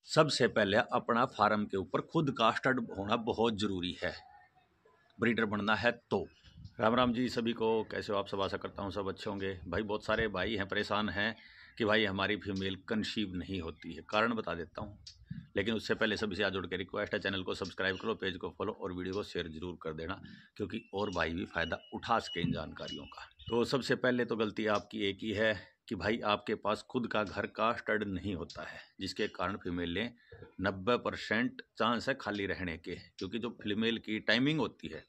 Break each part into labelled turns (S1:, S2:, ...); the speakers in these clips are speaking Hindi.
S1: सबसे पहले अपना फार्म के ऊपर खुद का स्टड होना बहुत ज़रूरी है। ब्रीडर बनना है तो। राम राम जी सभी को, कैसे हो आप सब? आशा करता हूँ सब अच्छे होंगे। भाई बहुत सारे भाई हैं परेशान हैं कि भाई हमारी फीमेल कंसीव नहीं होती है। कारण बता देता हूँ, लेकिन उससे पहले सभी से हाथ जोड़ के रिक्वेस्ट है, चैनल को सब्सक्राइब करो, पेज को फॉलो और वीडियो को शेयर जरूर कर देना, क्योंकि और भाई भी फ़ायदा उठा सके इन जानकारियों का। तो सबसे पहले तो गलती आपकी एक ही है कि भाई आपके पास खुद का घर का स्टड नहीं होता है, जिसके कारण फीमेलें 90% चांस है खाली रहने के, क्योंकि जो फीमेल की टाइमिंग होती है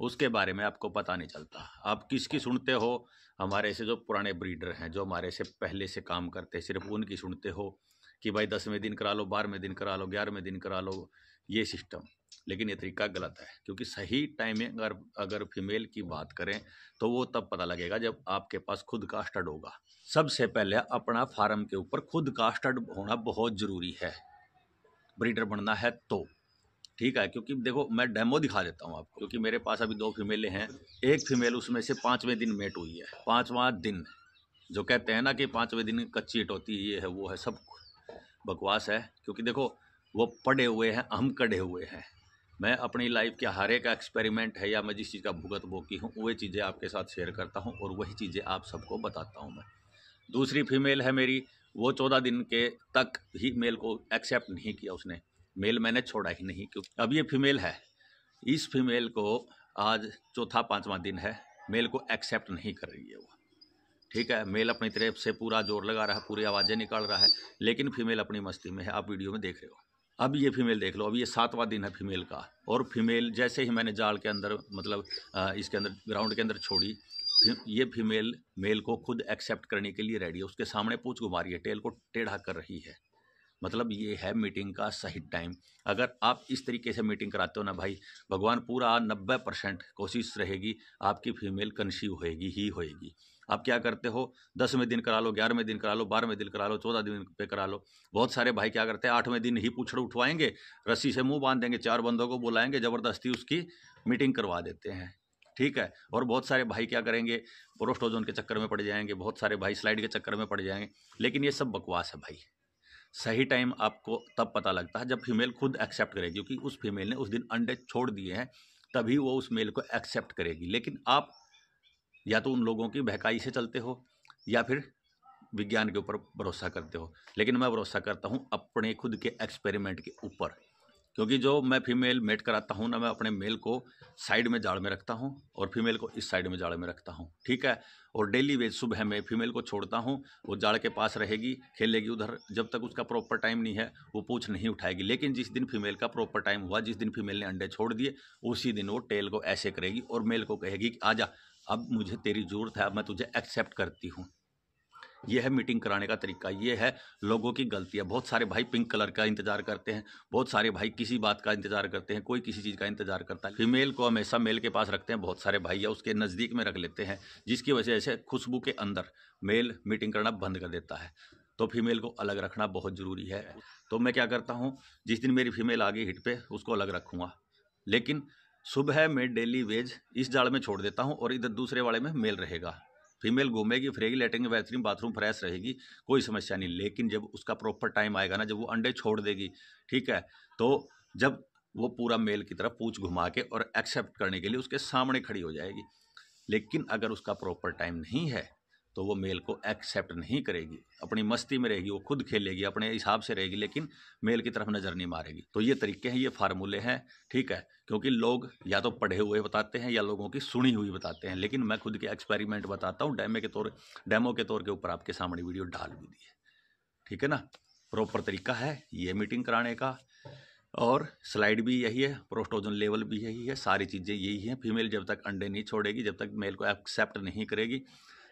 S1: उसके बारे में आपको पता नहीं चलता। आप किसकी सुनते हो? हमारे से जो पुराने ब्रीडर हैं, जो हमारे से पहले से काम करते हैं, सिर्फ उनकी सुनते हो कि भाई 10वें दिन करा लो, 12वें दिन करा लो, 11वें दिन करा लो, ये सिस्टम। लेकिन ये तरीका गलत है, क्योंकि सही टाइमिंग अगर फीमेल की बात करें तो वो तब पता लगेगा जब आपके पास खुद का स्टड होगा। सबसे पहले अपना फार्म के ऊपर खुद का स्टड होना बहुत ज़रूरी है, ब्रीडर बनना है तो। ठीक है, क्योंकि देखो मैं डेमो दिखा देता हूँ आपको, क्योंकि मेरे पास अभी 2 फीमेलें हैं। एक फीमेल उसमें से 5वें दिन मेट हुई है। 5वां दिन, जो कहते हैं ना कि 5वें दिन कच्ची हिट होती है, ये है वो है, सब बकवास है। क्योंकि देखो वो पड़े हुए हैं, हम कड़े हुए हैं। मैं अपनी लाइफ के हर एक एक्सपेरिमेंट है या मैं जिस चीज़ का भुगत भोगी हूँ वही चीज़ें आपके साथ शेयर करता हूँ और वही चीज़ें आप सबको बताता हूँ मैं। दूसरी फीमेल है मेरी, वो 14 दिन के तक ही मेल को एक्सेप्ट नहीं किया उसने। मेल मैंने छोड़ा ही नहीं, क्योंकि अब ये फीमेल है। इस फीमेल को आज चौथा 5वां दिन है, मेल को एक्सेप्ट नहीं कर रही है वो। ठीक है, मेल अपनी तरफ से पूरा जोर लगा रहा है, पूरी आवाज़ें निकाल रहा है, लेकिन फीमेल अपनी मस्ती में है। आप वीडियो में देख रहे हो। अब ये फीमेल देख लो, अब ये 7वां दिन है फीमेल का, और फीमेल जैसे ही मैंने जाल के अंदर मतलब इसके अंदर ग्राउंड के अंदर छोड़ी, ये फीमेल मेल को खुद एक्सेप्ट करने के लिए रेडी है। उसके सामने पूंछ घुमा रही है, टेल को टेढ़ा कर रही है। मतलब ये है मीटिंग का सही टाइम। अगर आप इस तरीके से मीटिंग कराते हो ना भाई, भगवान पूरा 90% कोशिश रहेगी आपकी फीमेल कंसीव होएगी ही होएगी। आप क्या करते हो? 10वें दिन करा लो, 11वें दिन करा लो, 12वें दिन करा लो, 14 दिन पे करा लो। बहुत सारे भाई क्या करते हैं, 8वें दिन ही पूछड़ उठवाएंगे, रस्सी से मुंह बांध देंगे, 4 बंदों को बुलाएंगे, ज़बरदस्ती उसकी मीटिंग करवा देते हैं। ठीक है, और बहुत सारे भाई क्या करेंगे, प्रोस्टोजोन के चक्कर में पड़ जाएंगे, बहुत सारे भाई स्लाइड के चक्कर में पड़ जाएंगे। लेकिन ये सब बकवास है भाई। सही टाइम आपको तब पता लगता है जब फीमेल खुद एक्सेप्ट करेगी, क्योंकि उस फीमेल ने उस दिन अंडे छोड़ दिए हैं, तभी वो उस मेल को एक्सेप्ट करेगी। लेकिन आप या तो उन लोगों की बहकाई से चलते हो या फिर विज्ञान के ऊपर भरोसा करते हो। लेकिन मैं भरोसा करता हूँ अपने खुद के एक्सपेरिमेंट के ऊपर, क्योंकि जो मैं फीमेल मेट कराता हूँ ना, मैं अपने मेल को साइड में जाल में रखता हूँ और फीमेल को इस साइड में जाल में रखता हूँ। ठीक है, और डेली वेज सुबह में फीमेल को छोड़ता हूँ, वो जाल के पास रहेगी, खेलेगी उधर। जब तक उसका प्रॉपर टाइम नहीं है वो पूछ नहीं उठाएगी। लेकिन जिस दिन फीमेल का प्रॉपर टाइम हुआ, जिस दिन फीमेल ने अंडे छोड़ दिए, उसी दिन वो टेल को ऐसे करेगी और मेल को कहेगी कि आजा, अब मुझे तेरी ज़रूरत है, अब मैं तुझे एक्सेप्ट करती हूँ। ये है मीटिंग कराने का तरीका। ये है लोगों की गलतियाँ। बहुत सारे भाई पिंक कलर का इंतजार करते हैं, बहुत सारे भाई किसी बात का इंतजार करते हैं, कोई किसी चीज़ का इंतजार करता है। फीमेल को हमेशा मेल के पास रखते हैं बहुत सारे भाई, या उसके नज़दीक में रख लेते हैं, जिसकी वजह से खुशबू के अंदर मेल मीटिंग करना बंद कर देता है। तो फीमेल को अलग रखना बहुत ज़रूरी है। तो मैं क्या करता हूँ, जिस दिन मेरी फीमेल आ गई हिट पे, उसको अलग रखूँगा। लेकिन सुबह में डेली वेज इस जाल में छोड़ देता हूँ और इधर दूसरे वाले में मेल रहेगा। फीमेल घूमेगी फिरेगी, लेटेंगे, बेहतरीन बाथरूम फ्रेश रहेगी, कोई समस्या नहीं। लेकिन जब उसका प्रॉपर टाइम आएगा ना, जब वो अंडे छोड़ देगी, ठीक है, तो जब वो पूरा मेल की तरफ पूंछ घुमा के और एक्सेप्ट करने के लिए उसके सामने खड़ी हो जाएगी। लेकिन अगर उसका प्रॉपर टाइम नहीं है तो वो मेल को एक्सेप्ट नहीं करेगी, अपनी मस्ती में रहेगी, वो खुद खेलेगी, अपने हिसाब से रहेगी, लेकिन मेल की तरफ नज़र नहीं मारेगी। तो ये तरीके हैं, ये फार्मूले हैं। ठीक है, क्योंकि लोग या तो पढ़े हुए बताते हैं या लोगों की सुनी हुई बताते हैं, लेकिन मैं खुद के एक्सपेरिमेंट बताता हूँ। डेमो के तौर के ऊपर आपके सामने वीडियो डाल भी दी है। ठीक है ना, प्रॉपर तरीका है ये मीटिंग कराने का, और स्लाइड भी यही है, प्रोस्टोजन लेवल भी यही है, सारी चीज़ें यही हैं। फीमेल जब तक अंडे नहीं छोड़ेगी, जब तक मेल को एक्सेप्ट नहीं करेगी,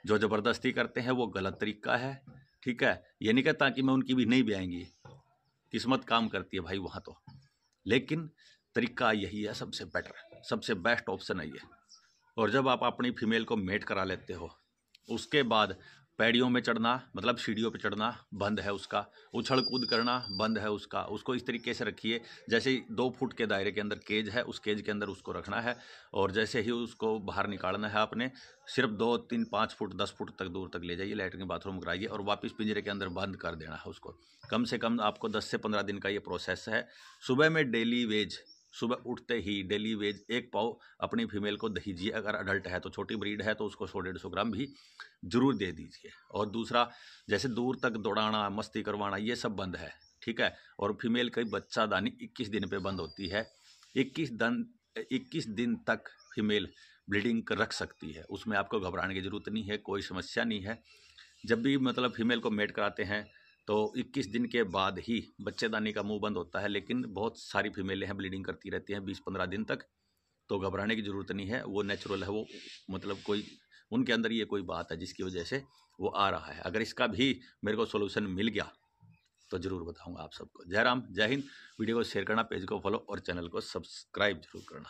S1: जो ज़बरदस्ती करते हैं वो गलत तरीका है। ठीक है, ये नहीं कहता कि मैं उनकी भी नहीं ब्याएंगी, किस्मत काम करती है भाई वहाँ तो, लेकिन तरीका यही है, सबसे बेटर, सबसे बेस्ट ऑप्शन है ये। और जब आप अपनी फीमेल को मेट करा लेते हो, उसके बाद पैड़ियों में चढ़ना मतलब सीढ़ियों पे चढ़ना बंद है उसका, उछल कूद करना बंद है उसका। उसको इस तरीके से रखिए जैसे 2 फुट के दायरे के अंदर केज है, उस केज के अंदर उसको रखना है और जैसे ही उसको बाहर निकालना है आपने सिर्फ 2, 3, 5 फुट 10 फुट तक दूर तक ले जाइए, लैट्रिन बाथरूम कराइए और वापस पिंजरे के अंदर बंद कर देना है उसको। कम से कम आपको 10 से 15 दिन का ये प्रोसेस है। सुबह में डेली वेज, सुबह उठते ही डेली वेज 1 पाव अपनी फीमेल को दीजिए। अगर अडल्ट है तो, छोटी ब्रीड है तो उसको 100-150 ग्राम भी जरूर दे दीजिए। और दूसरा, जैसे दूर तक दौड़ाना, मस्ती करवाना, ये सब बंद है, ठीक है। और फीमेल की बच्चादानी 21 दिन पे बंद होती है। 21 दिन तक फीमेल ब्लीडिंग रख सकती है, उसमें आपको घबराने की जरूरत नहीं है, कोई समस्या नहीं है। जब भी मतलब फीमेल को मेट कराते हैं तो 21 दिन के बाद ही बच्चेदानी का मुंह बंद होता है, लेकिन बहुत सारी फीमेलें हैं ब्लीडिंग करती रहती हैं 20-15 दिन तक, तो घबराने की ज़रूरत नहीं है, वो नेचुरल है। वो मतलब कोई उनके अंदर ये कोई बात है जिसकी वजह से वो आ रहा है। अगर इसका भी मेरे को सोल्यूशन मिल गया तो ज़रूर बताऊंगा आप सबको। जय राम, जय हिंद। वीडियो को शेयर करना, पेज को फॉलो और चैनल को सब्सक्राइब जरूर करना।